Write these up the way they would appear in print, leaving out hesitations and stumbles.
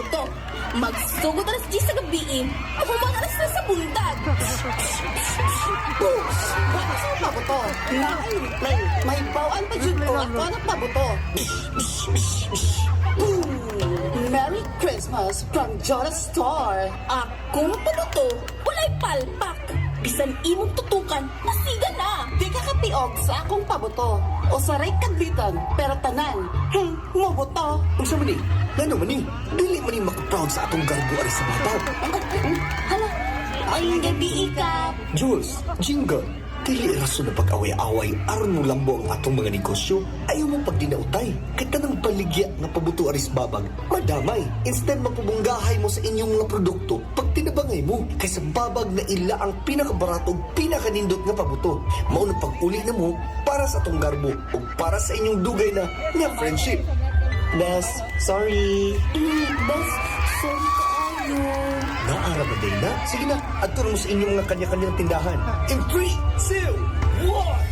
pabuto. Magsugod alas 10 sa gabi, mahuman alas 3 sa bundag. Bakit sa pabuto? Play. May bawaan pa dyan ko at ko pabuto. Merry Christmas from Jonas Store. Akong pabuto, walay palpak. Bisan imong tutukan, masiga na. Di ka katiog sa akong pabuto. O sa ray kadlitan, pero tanan. Mabuto. Kung sa mani, ngano mani, dili mani makaproud sa atong garbo ari sa matag. Hala, ay gabi ikap. Jules, Jingle, dili rason na pag-away-away aron mo lambo ang atong mga negosyo. Ayaw mo pagdinautay. Kahit tanang baligya nga pabuto aris babag, madamay. Instead mapubunggahay mo sa inyong mga produkto, pag tinabangay mo, kaysa babag na ila ang pinakabarato ug pinakanindot nga pabuto. Mao na pag-uli na mo para sa atong garbo o para sa inyong dugay na nga friendship. Bes, sorry. Bes, sorry kaayo. Naara ba day na? Sige na, adto mo sa inyong mga kanya-kanyang tindahan. In 3, 2, 1,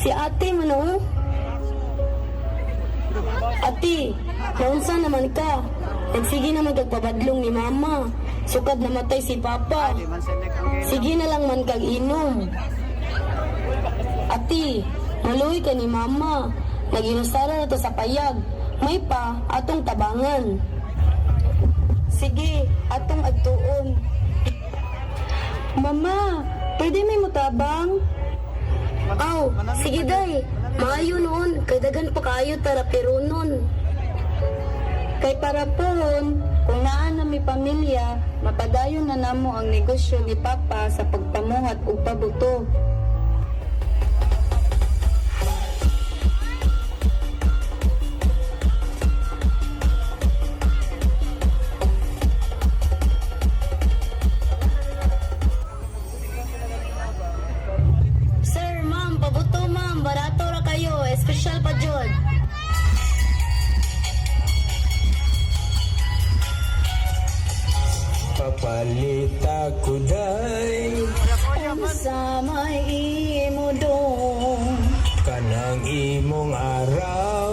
Si ate man oh. Ate, naunsa naman ka? Nagsige na magpabadlong ni mama. Sukad namatay si papa. Sige na lang man kag inom. Ate, Maluhi ka ni mama. Naginusara na to sa payag. May pa, atong tabangan. Sige, atong agtuon. Mama, pwede may mutabang? Aw, sige day. Maayo noon, kay dagan pa kaayo tara pero noon. Kay para poon, kung naan na may pamilya, mapadayon na namo ang negosyo ni Papa sa pagpamuhat ug pabuto. Sir, ma'am, pabuto ma'am, barato ra kayo, espesyal pa jud. Papalita ko day Sa may imo dong, kanang imong araw,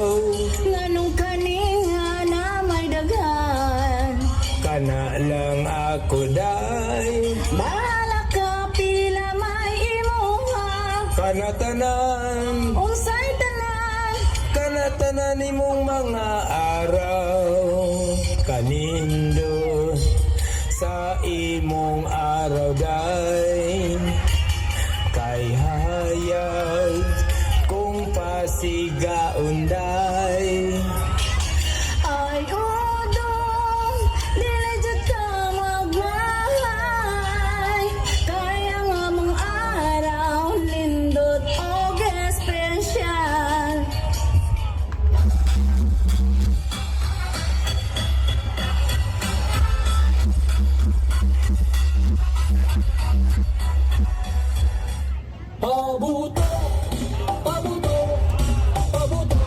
nganong kaninga na may daghan. kana lang ako day, Bahala ka pila may imuha, kana tanan, unsay tanan. kana tanan imong mga araw, kanindo sa imong araw day, kay hayag kung pasigaon day. Ay udong, dili jud ka magmahay. Kaya nga mong araw, nindot og espesyal. Pabuto, pabuto, pabuto,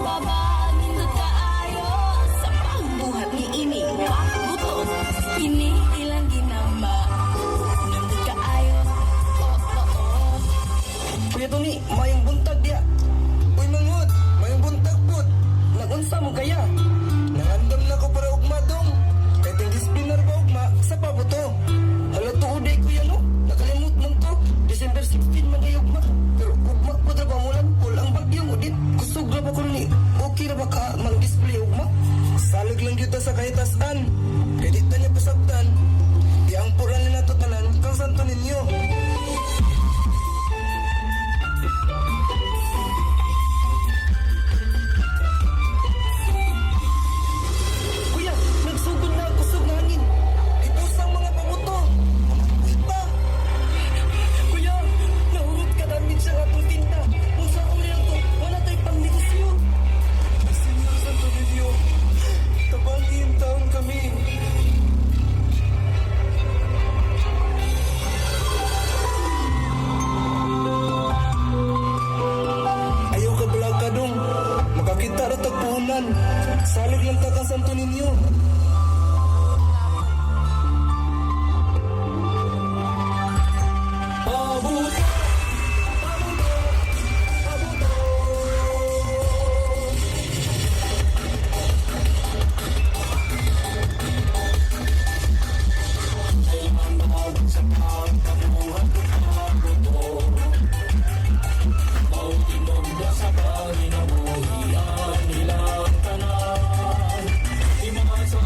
baba, nindot kaayo sa pagbuhat ni ini. Pabuto, ini ilang ginama. Nindot kaayo, oo. Kuya Tony, mayong buntag dia. Uy mangod, mayong buntag pud. Nagunsa mo kaya? Nangandam na ko para ugma dong. Kay tingis pinar ba ugma sa pabuto. Hala tuuday ko yan no. Nakalimut man to. December 16 man ay ugma. Pero ugma po tra pamulan. Ang bagyo mo dit. Kusog na ba ko ni? Okay na ba ka mang-display ugma? Salig lang dito sa kahitasan. Kaya di niya pasabtan. Yang puran na natutanan kang santo ninyo. Kuya, nagsugod na ang kusog na hangin. Ibusang mga pabuto. Wait pa. Kuya, nahurot ka namin siya atong tinta. Kung sa uli lang to, wala tayo pang negosyo. Senyor Santo Niño, tabangin taon kami. Ayaw ka balag ka dong. Makakita na tagpunan. Salig lang ka kang Santo Niño. Pabuto! Pabuto! Pabuto! Sa Panginoon, iyan nilang tanan. Di mga sa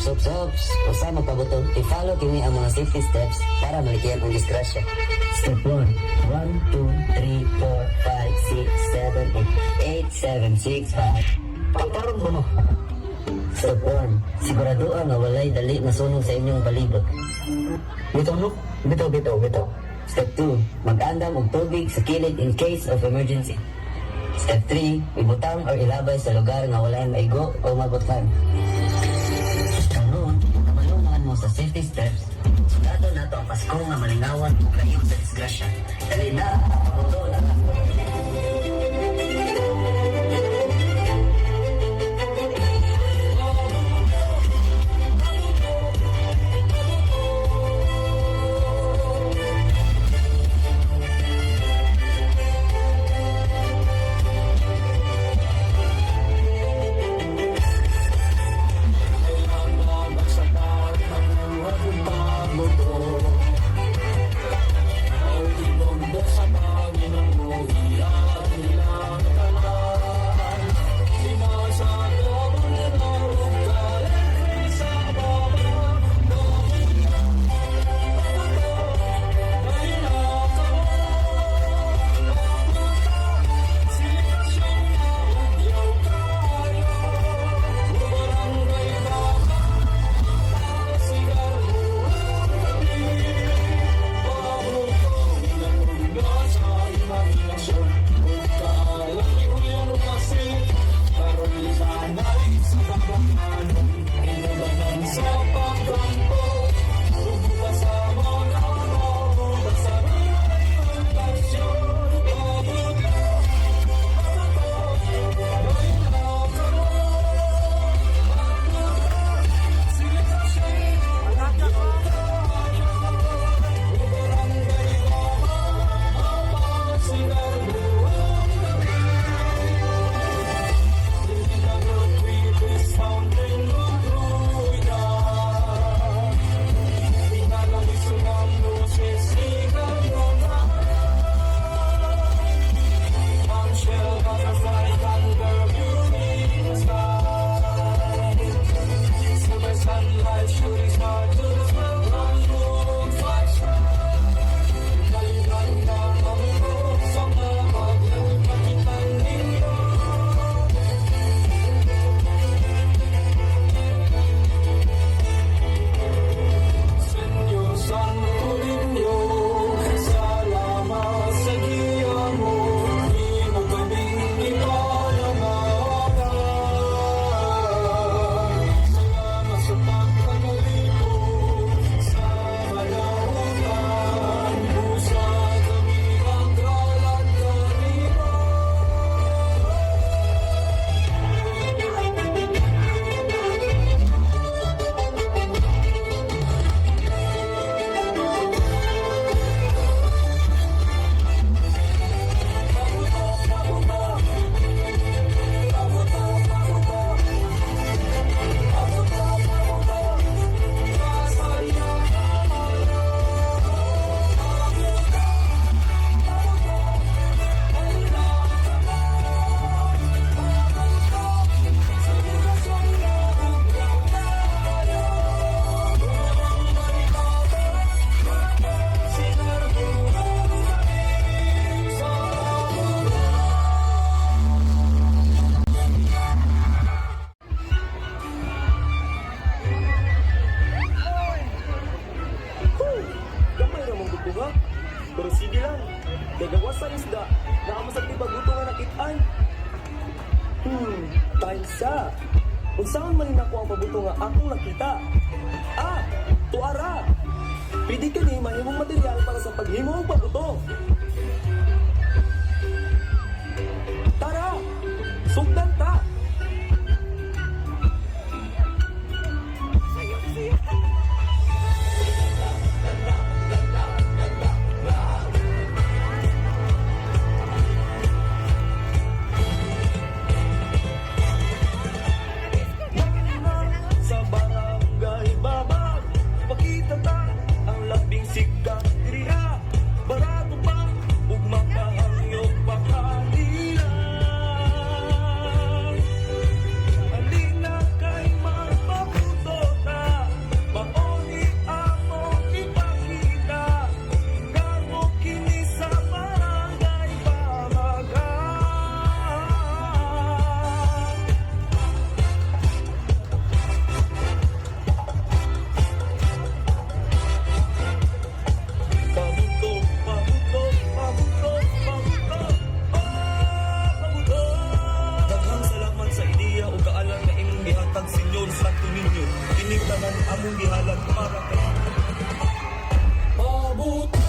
Sops, usa magpabuto. I-follow kini ang mga safety steps para malikihan ang disgrasya. Step 1. 1, 2, 3, 4, 5, 6, 7, 8, 7, 6, 5. Pagtarong mo no. Step 1. Siguraduhan nga walay dali na sunog sa inyong palibot. Bitaw no? Bitaw. Step 2. Mag-andam og tubig sa kilid in case of emergency. Step 3. Ibutang or ilabay sa lugar nga walay maigo o mabutkan. Karon, kamalungan mo sa safety steps. Sugado na to ang Pasko nga malingawan ug layo sa disgrasya. Dali na, mundo na. Pero sige lang, gagawas sa isda, nakamasag di baguto nga nakitaan. Time sa. Kung saan man ako ang pabuto nga akong nakita. Tuara! Pwede ka ni mahimong material para sa paghimo ang pabuto. Tara! Sugdan ta! Sa barangay Babag, pakita ta ang labing sikat diriha. Barangay Kining tanan among gihalad para kay Pabuto.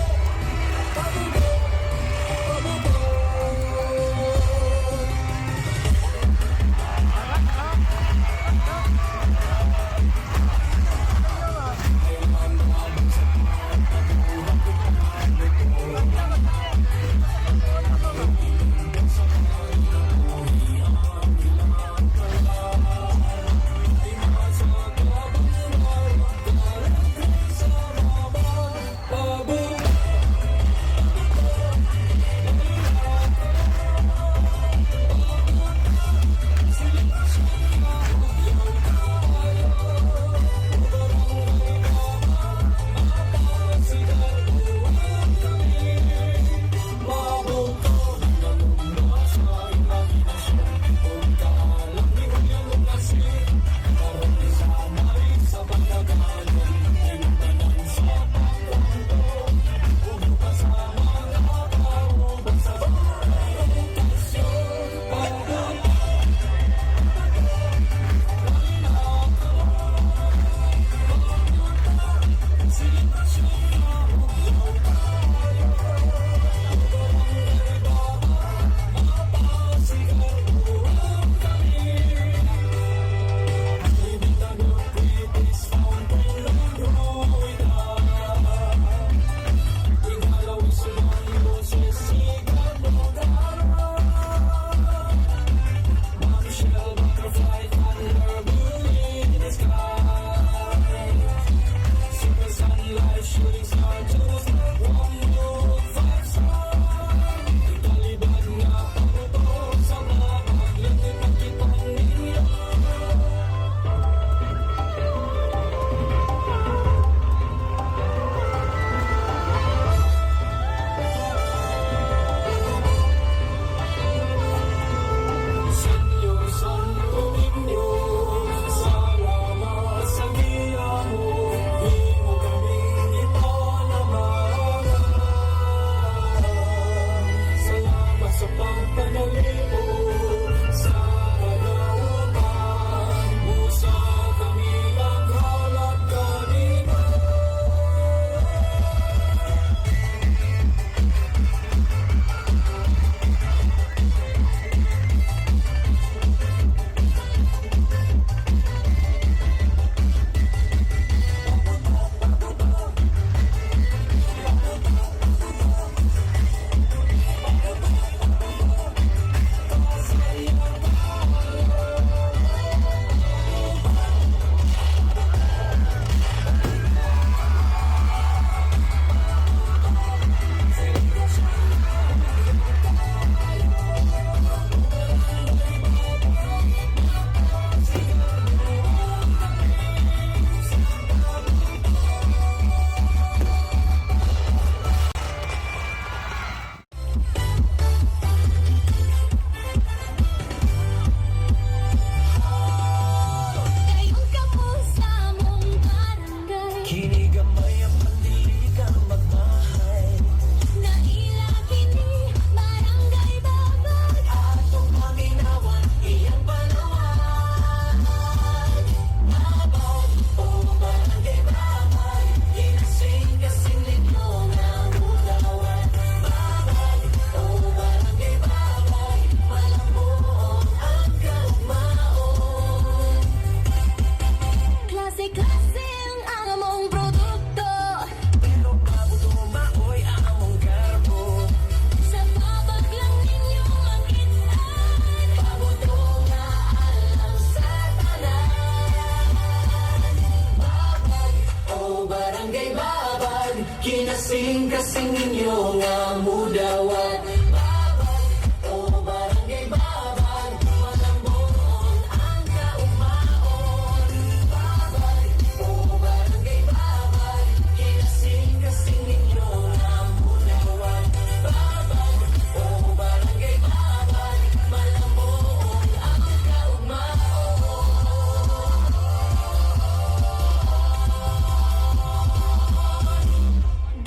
Kasing-kasing ninyo nga mudawat babag o barangay babag malambon ang kaumaon babag o barangay babag kinasing-kasing ninyo nga mudawat babag o barangay babag malambon ang kaumaon.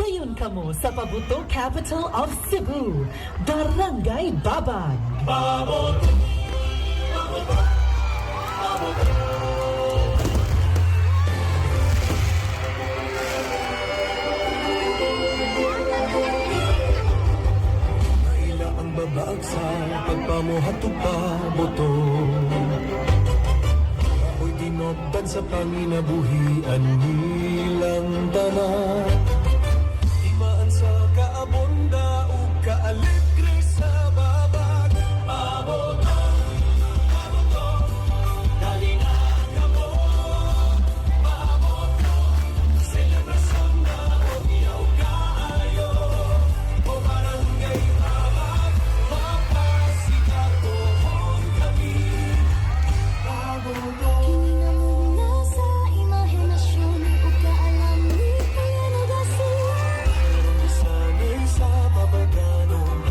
Dayon kamo sa Pabuto Capital of Cebu, Barangay Babag. sa pagpamuhat ug paboto. Ako'y dinopdan sa panginabuhian nilang tanan. Imaan sa kaabonda ug kaalegre sa babag. Paboto, paboto, dali na kamo. Paboto, selebrasyon na umiyaw kaayo. O barangay babag, mapasikat pohon kami. Paboto. Kinamuna sa imahinasyon ug kaalam ni kaya nagasiya. Sanay sa babaganong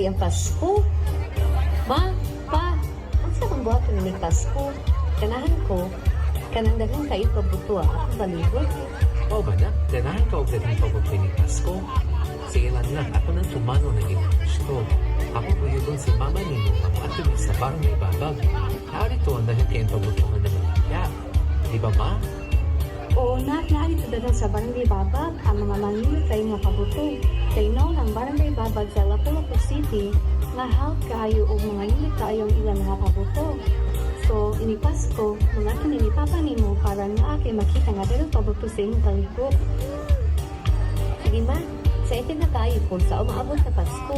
ang Pasko. Ma, pa, ang sa kong buhat ni Pasko. Kanahan ko, kanang daghang kayo pabuto ako balibot. O ba na? Ganahan ka og daghang pabuto ni Pasko. Sige lang, ako nang tumano na ginagasto. Ako kuyugon si mama ninyo ako ato sa barangay babag. Hari to ang daghang kayong pabutungan na maligya. Di ba, ma? Oo na, naarito dadan sa Barangay Babag ang mga manginit kayo nga pabuto. Kay noon ang Barangay Babag sa Lapu-Lapu City nga help kayo o mga unit kayo ang ilang nga pabuto. So, ini Pasko, mga ni Papa nimo para nga kay makita nga dadan pabuto sa inyong kaliko. Sige ma, sa itin na kayo po sa umaabot na Pasko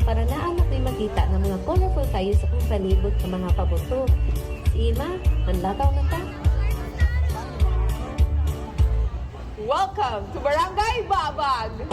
para naanak may makita ng mga colorful kayo sa kong palibot sa mga pabuto. Sige ma, manlakaw na ta. Welcome to Barangay Babag!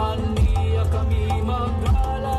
Aniya kami magala